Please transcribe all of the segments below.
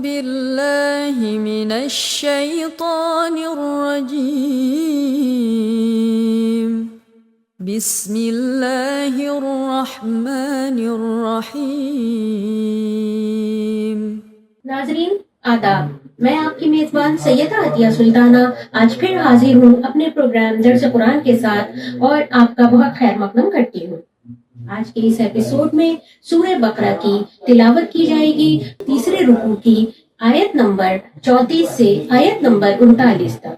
بالله من الشيطان الرجيم بسم اللہ الرحمن الرحیم۔ ناظرین آداب، میں آپ کی میزبان سیدہ عطیہ سلطانہ آج پھر حاضر ہوں اپنے پروگرام درس قرآن کے ساتھ اور آپ کا بہت خیر مقدم کرتی ہوں۔ آج کے اس ایپیسوڈ میں سورہ بقرہ کی تلاوت کی جائے گی، تیسرے رکوع کی آیت نمبر 34 سے آیت نمبر 39 تک۔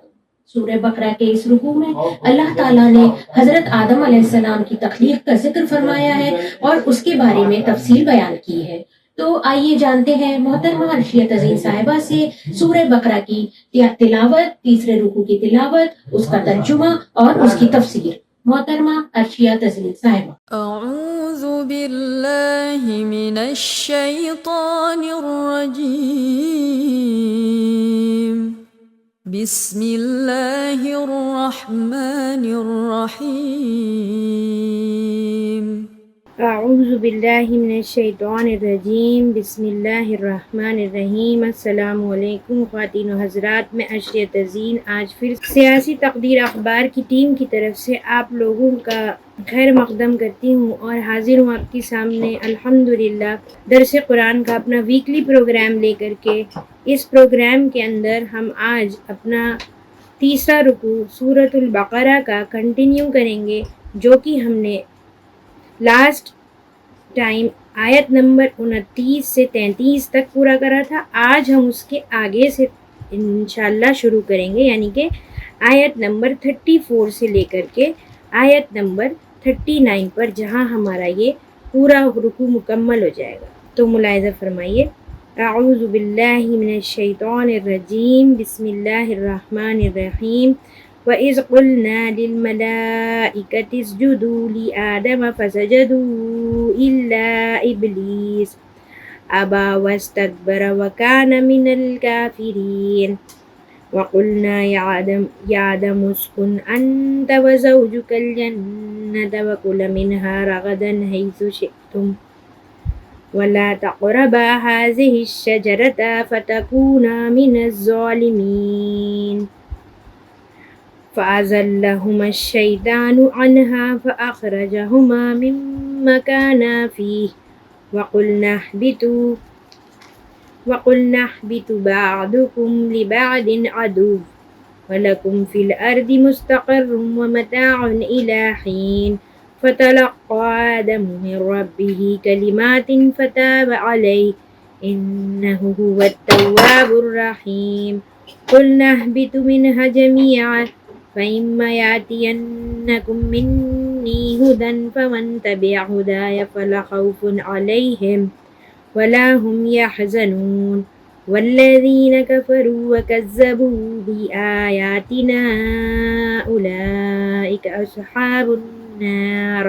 سورہ بقرہ کے اس رکوع میں اللہ تعالیٰ نے حضرت آدم علیہ السلام کی تخلیق کا ذکر فرمایا ہے اور اس کے بارے میں تفصیل بیان کی ہے۔ تو آئیے جانتے ہیں محترمہ عرشیہ تزین صاحبہ سے سورہ بقرہ کی تلاوت، تیسرے رکوع کی تلاوت، اس کا ترجمہ اور اس کی تفسیر۔ محترمہ عرشیہ تزین صاحبہ۔ اعوذ باللہ من الشیطان الرجیم بسم اللہ الرحمن الرحیم۔ اعوذ باللہ من الشیطان الرجیم بسم اللہ الرحمن الرحیم۔ السلام علیکم خواتین و حضرات، میں عرشیہ تزین آج پھر سیاسی تقدیر اخبار کی ٹیم کی طرف سے آپ لوگوں کا خیر مقدم کرتی ہوں اور حاضر ہوں آپ کے سامنے الحمدللہ درس قرآن کا اپنا ویکلی پروگرام لے کر کے۔ اس پروگرام کے اندر ہم آج اپنا تیسرا رکوع سورۃ البقرہ کا کنٹینیو کریں گے، جو کہ ہم نے لاسٹ ٹائم آیت نمبر 29 سے 33 تک پورا کرا تھا۔ آج ہم اس کے آگے سے انشاءاللہ شروع کریں گے، یعنی کہ آیت نمبر 34 سے لے کر کے آیت نمبر 39 پر، جہاں ہمارا یہ پورا رکوع مکمل ہو جائے گا۔ تو ملاحظہ فرمائیے، اعوذ باللہ من الشیطان الرجیم بسم اللہ الرحمن الرحیم۔ وَإِذْ قُلْنَا لِلْمَلَائِكَةِ اسْجُدُوا لِآدَمَ فَسَجَدُوا إِلَّا إِبْلِيسَ أَبَى وَاسْتَكْبَرَ وَكَانَ مِنَ الْكَافِرِينَ وَقُلْنَا يَا آدَمُ اسْكُنْ أَنْتَ وَزَوْجُكَ الْجَنَّةَ وَكُلَا مِنْهَا رَغَدًا حَيْثُ شِئْتُمْ وَلَا تَقْرَبَا هَٰذِهِ الشَّجَرَةَ فَتَكُونَا مِنَ الظَّالِمِينَ فَأَزَلَّهُمَا الشَّيْطَانُ عَنْهَا فَأَخْرَجَهُمَا مِمَّا كَانَا فِيهِ وَقُلْنَا اهْبِطُوا بَعْضُكُمْ لِبَعْضٍ عَدُوٌّ وَلَكُمْ فِي الْأَرْضِ مُسْتَقَرٌّ وَمَتَاعٌ إِلَىٰ حِينٍ فَتَلَقَّىٰ آدَمُ مِن رَّبِّهِ كَلِمَاتٍ فَتَابَ عَلَيْهِ إِنَّهُ هُوَ التَّوَّابُ الرَّحِيمُ قُلْنَا اهْبِطُوا مِنْهَا جَمِيعًا فَإِمَّا يَأْتِيَنَّكُم مِّنِّي هُدًى فَمَن تَبِعَ هُدَايَ فَلَا خَوْفٌ عَلَيْهِمْ وَلَا هُمْ يَحْزَنُونَ وَالَّذِينَ كَفَرُوا وَكَذَّبُوا بِآيَاتِنَا أُولَٰئِكَ أَصْحَابُ النَّارِ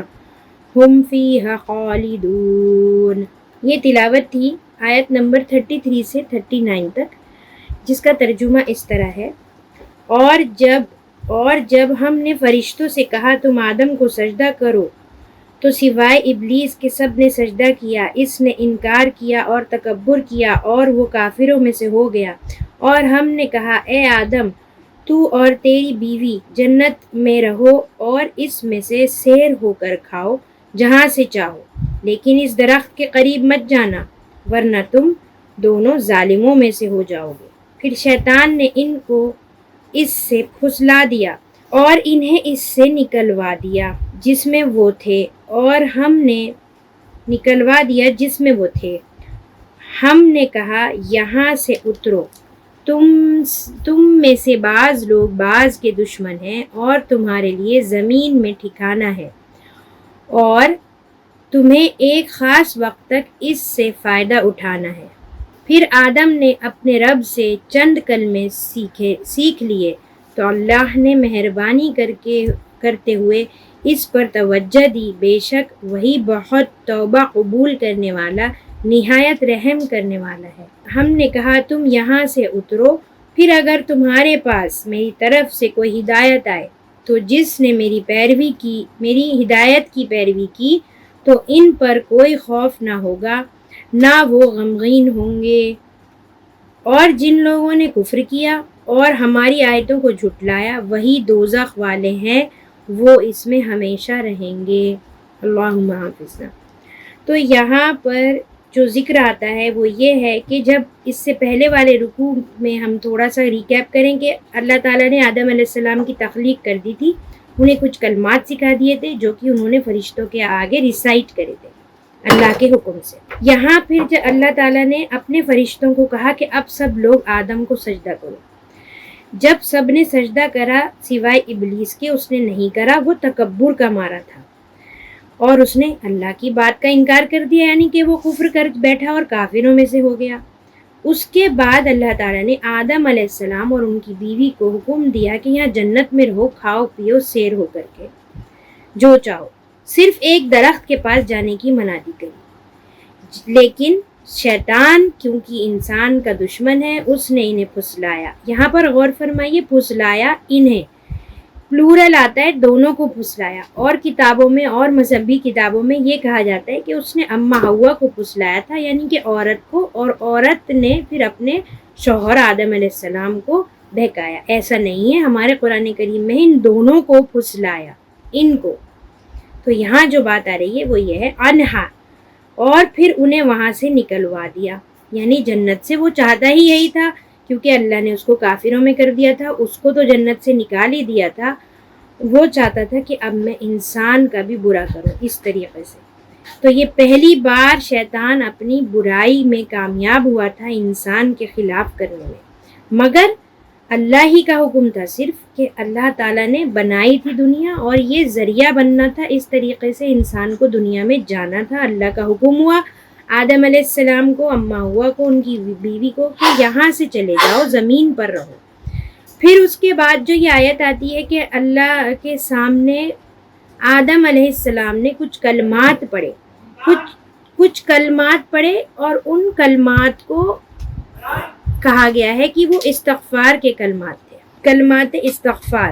هُمْ فِيهَا خَالِدُونَ۔ یہ تلاوت تھی آیت نمبر 33 سے 39 تک، جس کا ترجمہ اس طرح ہے: اور جب ہم نے فرشتوں سے کہا تم آدم کو سجدہ کرو تو سوائے ابلیس کے سب نے سجدہ کیا، اس نے انکار کیا اور تکبر کیا اور وہ کافروں میں سے ہو گیا۔ اور ہم نے کہا اے آدم، تو اور تیری بیوی جنت میں رہو اور اس میں سے سیر ہو کر کھاؤ جہاں سے چاہو، لیکن اس درخت کے قریب مت جانا ورنہ تم دونوں ظالموں میں سے ہو جاؤ گے۔ پھر شیطان نے ان کو اس سے پھسلا دیا اور انہیں اس سے نکلوا دیا جس میں وہ تھے، ہم نے کہا یہاں سے اترو، تم میں سے بعض لوگ بعض کے دشمن ہیں اور تمہارے لیے زمین میں ٹھکانہ ہے اور تمہیں ایک خاص وقت تک اس سے فائدہ اٹھانا ہے۔ پھر آدم نے اپنے رب سے چند کلمے سیکھ لیے تو اللہ نے مہربانی کرتے ہوئے اس پر توجہ دی، بے شک وہی بہت توبہ قبول کرنے والا نہایت رحم کرنے والا ہے۔ ہم نے کہا تم یہاں سے اترو، پھر اگر تمہارے پاس میری طرف سے کوئی ہدایت آئے تو جس نے میری ہدایت کی پیروی کی تو ان پر کوئی خوف نہ ہوگا، نہ وہ غمگین ہوں گے۔ اور جن لوگوں نے کفر کیا اور ہماری آیتوں کو جھٹلایا وہی دوزخ والے ہیں، وہ اس میں ہمیشہ رہیں گے۔ اللہم حافظنا۔ تو یہاں پر جو ذکر آتا ہے وہ یہ ہے کہ جب اس سے پہلے والے رکوع میں ہم تھوڑا سا ریکیپ کریں کہ اللہ تعالیٰ نے آدم علیہ السلام کی تخلیق کر دی تھی، انہیں کچھ کلمات سکھا دیے تھے جو کہ انہوں نے فرشتوں کے آگے ریسائٹ کرے تھے اللہ کے حکم سے۔ یہاں پھر جب اللہ تعالیٰ نے اپنے فرشتوں کو کہا کہ اب سب لوگ آدم کو سجدہ کرو، جب سب نے سجدہ کرا سوائے ابلیس کے، اس نے نہیں کرا، وہ تکبر کا مارا تھا اور اس نے اللہ کی بات کا انکار کر دیا، یعنی کہ وہ کفر کر بیٹھا اور کافروں میں سے ہو گیا۔ اس کے بعد اللہ تعالیٰ نے آدم علیہ السلام اور ان کی بیوی کو حکم دیا کہ یہاں جنت میں رہو، کھاؤ پیو سیر ہو کر کے جو چاہو، صرف ایک درخت کے پاس جانے کی منادی کری، لیکن شیطان کیونکہ انسان کا دشمن ہے اس نے انہیں پھسلایا۔ یہاں پر غور فرمائیے، پھسلایا انہیں، پلورل آتا ہے، دونوں کو پھسلایا، اور کتابوں میں اور مذہبی کتابوں میں یہ کہا جاتا ہے کہ اس نے اماں حوا کو پھسلایا تھا، یعنی کہ عورت کو، اور عورت نے پھر اپنے شوہر آدم علیہ السلام کو بہکایا۔ ایسا نہیں ہے، ہمارے قرآن کریم میں ان دونوں کو پھسلایا، ان کو۔ تو یہاں جو بات آ رہی ہے وہ یہ ہے انہا، اور پھر انہیں وہاں سے نکلوا دیا، یعنی جنت سے وہ چاہتا ہی یہی تھا، کیونکہ اللہ نے اس کو کافروں میں کر دیا تھا، اس کو تو جنت سے نکال ہی دیا تھا، وہ چاہتا تھا کہ اب میں انسان کا بھی برا کروں اس طریقے سے۔ تو یہ پہلی بار شیطان اپنی برائی میں کامیاب ہوا تھا انسان کے خلاف کرنے میں، مگر اللہ ہی کا حکم تھا صرف کہ اللہ تعالیٰ نے بنائی تھی دنیا اور یہ ذریعہ بننا تھا، اس طریقے سے انسان کو دنیا میں جانا تھا۔ اللہ کا حکم ہوا آدم علیہ السلام کو، اماں ہوا کو، ان کی بیوی کو کہ یہاں سے چلے جاؤ، زمین پر رہو۔ پھر اس کے بعد جو یہ آیت آتی ہے کہ اللہ کے سامنے آدم علیہ السلام نے کچھ کلمات پڑھے، کچھ کلمات پڑھے، اور ان کلمات کو کہا گیا ہے کہ وہ استغفار کے کلمات تھے، کلمات استغفار۔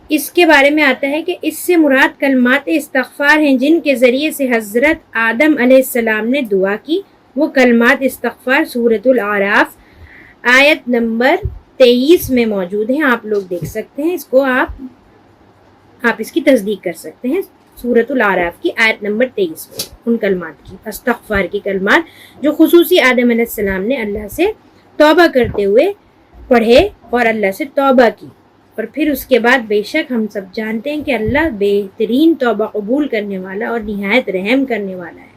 اس کے بارے میں آتا ہے کہ اس سے مراد کلمات استغفار ہیں جن کے ذریعے سے حضرت آدم علیہ السلام نے دعا کی۔ وہ کلمات استغفار سورۃ الاعراف آیت نمبر 23 میں موجود ہیں، آپ لوگ دیکھ سکتے ہیں، اس کو آپ اس کی تصدیق کر سکتے ہیں۔ سورۃ الاعراف کی آیت نمبر 23 میں ان کلمات کی، استغفار کی کلمات جو خصوصی آدم علیہ السلام نے اللہ سے توبہ کرتے ہوئے پڑھے اور اللہ سے توبہ کی، اور پھر اس کے بعد بے شک ہم سب جانتے ہیں کہ اللہ بہترین توبہ قبول کرنے والا اور نہایت رحم کرنے والا ہے۔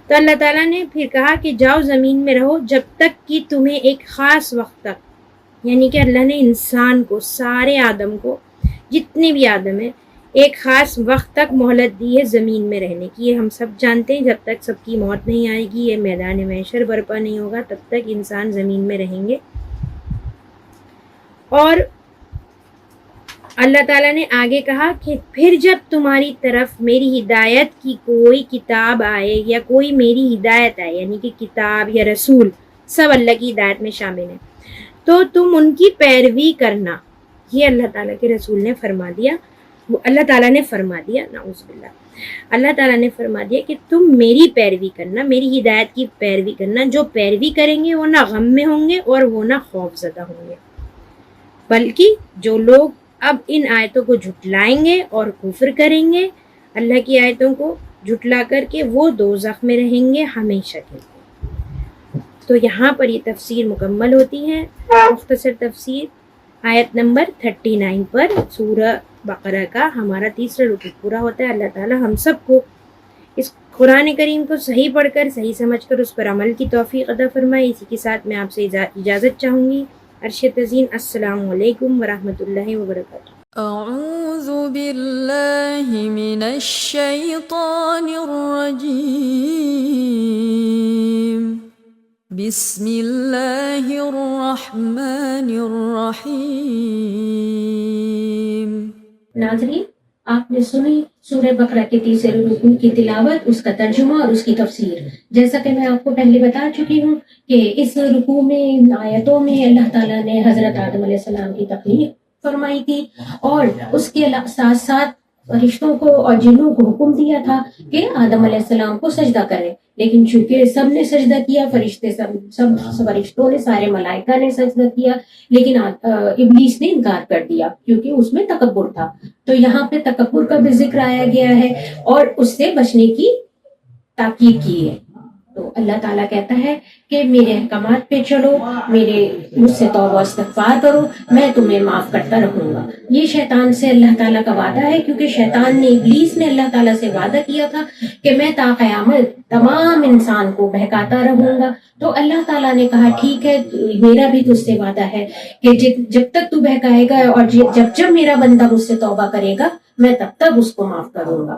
تو اللہ تعالیٰ نے پھر کہا کہ جاؤ زمین میں رہو جب تک کہ تمہیں ایک خاص وقت تک، یعنی کہ اللہ نے انسان کو، سارے آدم کو، جتنے بھی آدم ہیں، ایک خاص وقت تک مہلت دی ہے زمین میں رہنے کی۔ یہ ہم سب جانتے ہیں، جب تک سب کی موت نہیں آئے گی، یہ میدان محشر برپا نہیں ہوگا، تب تک انسان زمین میں رہیں گے۔ اور اللہ تعالیٰ نے آگے کہا کہ پھر جب تمہاری طرف میری ہدایت کی کوئی کتاب آئے یا کوئی میری ہدایت آئے، یعنی کہ کتاب یا رسول، سب اللہ کی ہدایت میں شامل ہیں، تو تم ان کی پیروی کرنا۔ یہ اللہ تعالیٰ کے رسول نے فرما دیا، اللہ تعالیٰ نے فرما دیا، نعوذ باللہ، اللہ تعالیٰ نے فرما دیا کہ تم میری پیروی کرنا، میری ہدایت کی پیروی کرنا۔ جو پیروی کریں گے وہ نہ غم میں ہوں گے اور وہ نہ خوف زدہ ہوں گے، بلکہ جو لوگ اب ان آیتوں کو جھٹلائیں گے اور کفر کریں گے، اللہ کی آیتوں کو جھٹلا کر کے، وہ دوزخ میں رہیں گے ہمیشہ کے لیے۔ تو یہاں پر یہ تفسیر مکمل ہوتی ہے، مختصر تفسیر آیت نمبر 39 پر سورہ بقرہ کا ہمارا تیسرا رکوع پورا ہوتا ہے۔ اللہ تعالی ہم سب کو اس قرآن کریم کو صحیح پڑھ کر، صحیح سمجھ کر اس پر عمل کی توفیق عطا فرمائے۔ اسی کے ساتھ میں آپ سے اجازت چاہوں گی۔ عرش تزین، السلام علیکم ورحمۃ اللہ وبرکاتہ۔ اعوذ باللہ من الشیطان الرجیم، بسم اللہ الرحمن الرحیم۔ ناظرین، آپ نے سنی سورہ بقرہ کے تیسرے رکوع کی تلاوت، اس کا ترجمہ اور اس کی تفسیر۔ جیسا کہ میں آپ کو پہلے بتا چکی ہوں کہ اس رکوع میں، ان آیتوں میں اللہ تعالیٰ نے حضرت آدم علیہ السلام کی تخلیق فرمائی تھی، اور اس کے ساتھ ساتھ فرشتوں کو اور جنوں کو حکم دیا تھا کہ آدم علیہ السلام کو سجدہ کریں، لیکن چونکہ سب نے سجدہ کیا، فرشتے سب فرشتوں نے، سارے ملائکہ نے سجدہ کیا، لیکن ابلیس نے انکار کر دیا کیونکہ اس میں تکبر تھا۔ تو یہاں پہ تکبر کا بھی ذکر آیا گیا ہے اور اس سے بچنے کی تاکید کی ہے۔ تو اللہ تعالیٰ کہتا ہے کہ میرے احکامات پہ چلو، مجھ سے توبہ استغفار کرو، میں تمہیں معاف کرتا رہوں گا۔ یہ شیطان سے اللہ تعالیٰ کا وعدہ ہے، کیونکہ شیطان نے، ابلیس نے اللہ تعالیٰ سے وعدہ کیا تھا کہ میں تا قیامت تمام انسان کو بہکاتا رہوں گا۔ تو اللہ تعالیٰ نے کہا ٹھیک ہے، میرا بھی تجھ سے وعدہ ہے کہ جب تک تو بہکائے گا اور جب میرا بندہ مجھ سے توبہ کرے گا، میں تب تک اس کو معاف کروں گا۔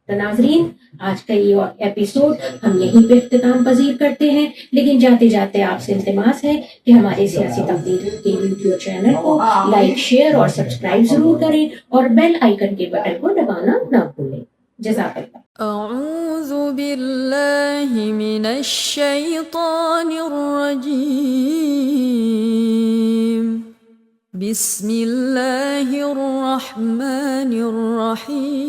تو ناظرین، آج کا یہ ایپیسوڈ ہم یہیں پہ اختتام پذیر کرتے ہیں، لیکن جاتے جاتے آپ سے التماس ہے کہ ہمارے سیاسی تبدیلی کے یوٹیوب چینل کو لائک، شیئر اور سبسکرائب ضرور کریں اور بیل آئیکن کے بٹن کو دبانا نہ بھولیں۔ جزاک اللہ۔ اعوذ باللہ من الشیطان الرجیم، بسم اللہ الرحمن الرحیم۔